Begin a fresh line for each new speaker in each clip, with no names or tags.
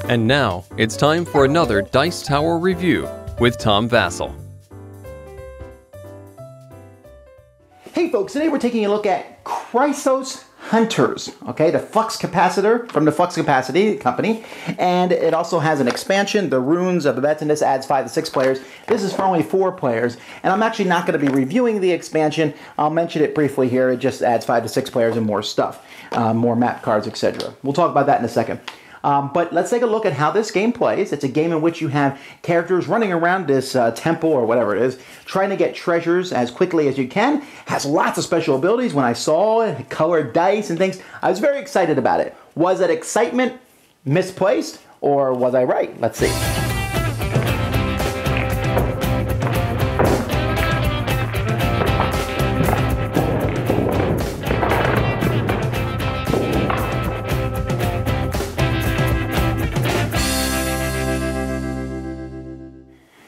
And now, it's time for another Dice Tower review with Tom Vasel.
Hey folks, today we're taking a look at Khrysos Hunters, okay, the flux capacitor from the Flux Capacity Company, and it also has an expansion, the Runes of the Bets, and this adds 5 to 6 players. This is for only 4 players, and I'm actually not going to be reviewing the expansion. I'll mention it briefly here. It just adds 5 to 6 players and more stuff, more map cards, etc. We'll talk about that in a second. But let's take a look at how this game plays. It's a game in which you have characters running around this temple or whatever it is, trying to get treasures as quickly as you can. Has lots of special abilities. When I saw it, colored dice and things, I was very excited about it. Was that excitement misplaced, or was I right? Let's see.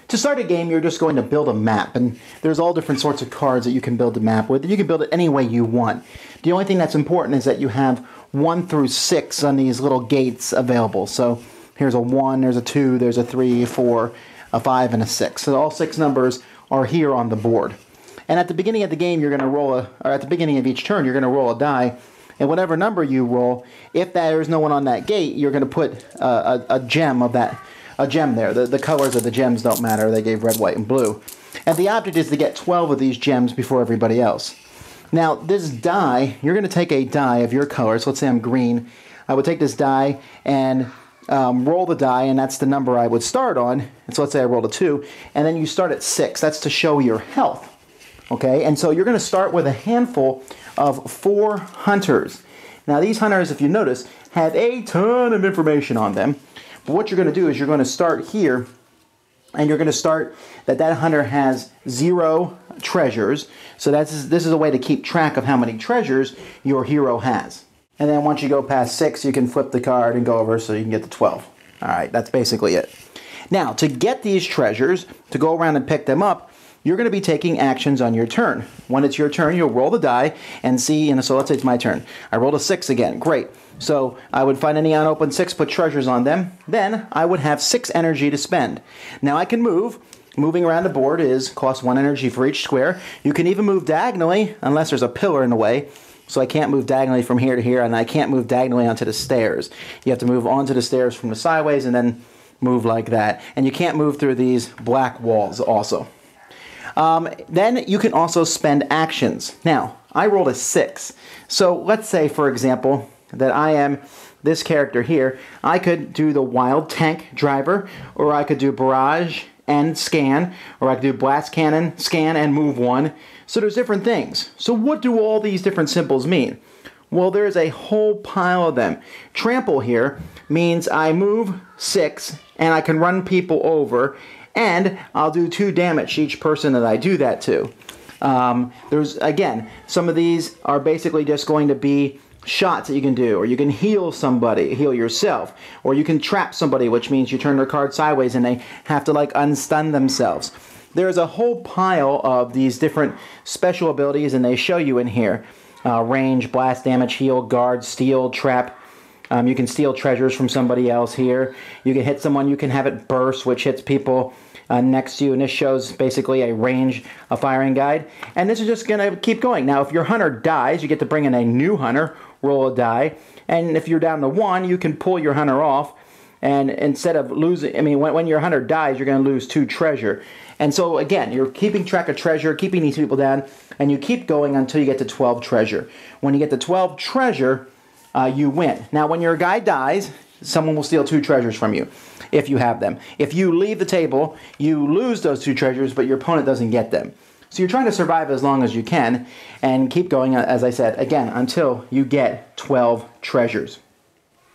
To start a game, you're just going to build a map, and there's all different sorts of cards that you can build a map with. You can build it any way you want. The only thing that's important is that you have 1 through 6 on these little gates available. So here's a 1, there's a 2, there's a 3, 4, a 5, and a 6. So all 6 numbers are here on the board. And at the beginning of the game, you're going to roll or at the beginning of each turn, you're going to roll a die. And whatever number you roll, if there's no one on that gate, you're going to put a gem of that. A gem there. The colors of the gems don't matter. They gave red, white, and blue. And the object is to get 12 of these gems before everybody else. Now, this die, you're going to take a die of your color. So let's say I'm green. I would take this die and roll the die, and that's the number I would start on. And so let's say I rolled a 2, and then you start at 6. That's to show your health. Okay, and so you're going to start with a handful of 4 hunters. Now, these hunters, if you notice, have a ton of information on them. But what you're going to do is you're going to start here, and you're going to start that hunter has 0 treasures. So this is a way to keep track of how many treasures your hero has. And then once you go past 6, you can flip the card and go over so you can get to 12. All right, that's basically it. Now, to get these treasures, to go around and pick them up, you're going to be taking actions on your turn. When it's your turn, you'll roll the die and see, so let's say it's my turn. I rolled a 6 again. Great. So I would find any unopened 6, put treasures on them. Then I would have 6 energy to spend. Now I can move. Moving around the board costs 1 energy for each square. You can even move diagonally unless there's a pillar in the way. So I can't move diagonally from here to here, and I can't move diagonally onto the stairs. You have to move onto the stairs from the sideways and then move like that. And you can't move through these black walls also. Then you can also spend actions. Now, I rolled a 6. So let's say, for example, that I am this character here. I could do the Wild Tank Driver, or I could do Barrage and Scan, or I could do Blast Cannon, Scan, and Move 1. So there's different things. So what do all these different symbols mean? Well, there's a whole pile of them. Trample here means I move 6, and I can run people over, and I'll do 2 damage to each person that I do that to. There's, again, some of these are basically just going to be shots that you can do, or you can heal somebody, heal yourself, or you can trap somebody, which means you turn their card sideways and they have to like unstun themselves. There's a whole pile of these different special abilities, and they show you in here. Range, blast, damage, heal, guard, steal, trap. You can steal treasures from somebody else here. You can hit someone, you can have it burst, which hits people next to you, and this shows basically a range, a firing guide. And this is just going to keep going. Now, if your hunter dies, you get to bring in a new hunter, roll a die, and if you're down to 1, you can pull your hunter off, and instead of losing, when your hunter dies, you're going to lose 2 treasure. And so, again, you're keeping track of treasure, keeping these people down, and you keep going until you get to 12 treasure. When you get to 12 treasure, you win. Now, when your guy dies, someone will steal 2 treasures from you, if you have them. If you leave the table, you lose those 2 treasures, but your opponent doesn't get them. So you're trying to survive as long as you can, and keep going, as I said, again, until you get 12 treasures.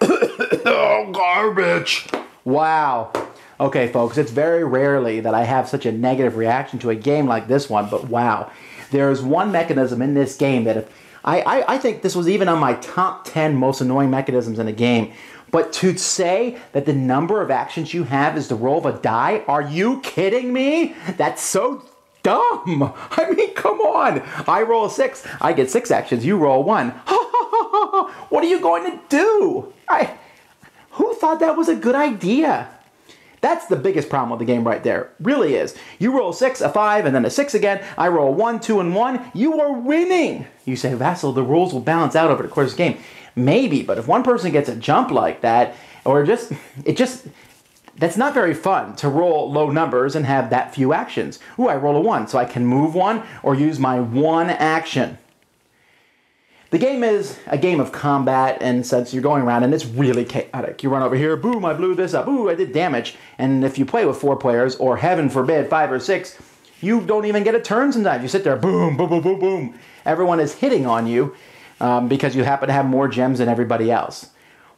Oh, garbage! Wow. Okay, folks, it's very rarely that I have such a negative reaction to a game like this one, but wow. There's one mechanism in this game that if I think this was even on my top 10 most annoying mechanisms in a game. But to say that the number of actions you have is to roll of a die? Are you kidding me? That's so dumb. I mean, come on. I roll a 6. I get 6 actions. You roll 1. What are you going to do? Who thought that was a good idea? That's the biggest problem with the game right there. Really is. You roll 6, a 5, and then a 6 again. I roll 1, 2, and 1. You are winning. You say, Vasel, the rules will balance out over the course of the game. Maybe, but if one person gets a jump like that, or that's not very fun to roll low numbers and have that few actions. Ooh, I roll a 1, so I can move 1 or use my 1 action. The game is a game of combat, and since you're going around, and it's really chaotic. You run over here, boom, I blew this up, ooh, I did damage. And if you play with 4 players, or heaven forbid, 5 or 6, you don't even get a turn sometimes. You sit there, boom, boom, boom, boom, boom. Everyone is hitting on you because you happen to have more gems than everybody else.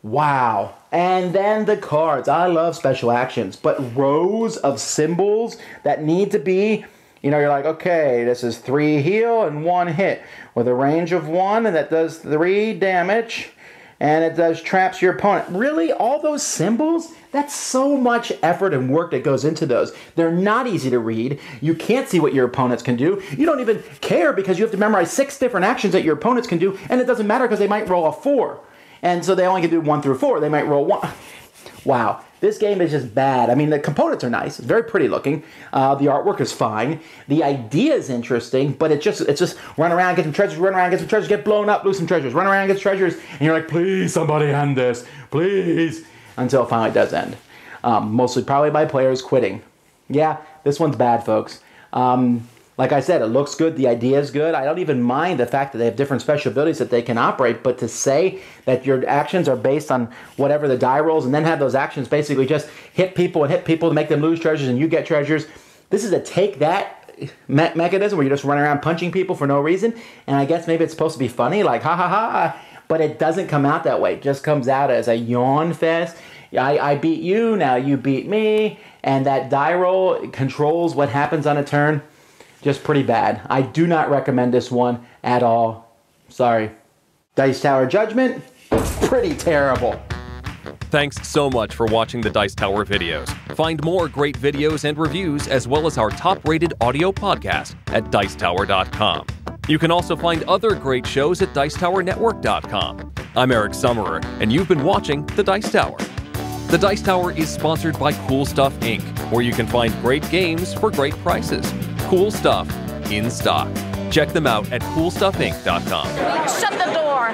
Wow. And then the cards. I love special actions, but rows of symbols that need to be, you're like, okay, this is 3 heal and 1 hit with a range of 1, and that does 3 damage, and it does traps your opponent. Really? All those symbols? That's so much effort and work that goes into those. They're not easy to read. You can't see what your opponents can do. You don't even care because you have to memorize 6 different actions that your opponents can do, and it doesn't matter because they might roll a 4. And so they only can do 1 through 4. They might roll 1. Wow. This game is just bad. I mean, the components are nice. It's very pretty looking. The artwork is fine. The idea is interesting, but it's just run around, get some treasures, run around, get some treasures, get blown up, lose some treasures, run around, get some treasures, and you're like, please, somebody end this, please, until it finally does end. Mostly probably by players quitting. Yeah, this one's bad, folks. Like I said, it looks good, the idea is good. I don't even mind the fact that they have different special abilities that they can operate, but to say that your actions are based on whatever the die rolls and then have those actions basically just hit people to make them lose treasures and you get treasures, this is a take that mechanism where you just run around punching people for no reason, and I guess maybe it's supposed to be funny, like ha ha ha, but it doesn't come out that way. It just comes out as a yawn fest. I beat you, now you beat me, and that die roll controls what happens on a turn. Just pretty bad. I do not recommend this one at all. Sorry. Dice Tower Judgment, pretty terrible.
Thanks so much for watching the Dice Tower videos. Find more great videos and reviews, as well as our top-rated audio podcast at Dicetower.com. You can also find other great shows at Dicetowernetwork.com. I'm Eric Summerer, and you've been watching The Dice Tower. The Dice Tower is sponsored by Cool Stuff Inc., where you can find great games for great prices. Cool stuff in stock. Check them out at CoolStuffInc.com.
Shut the door!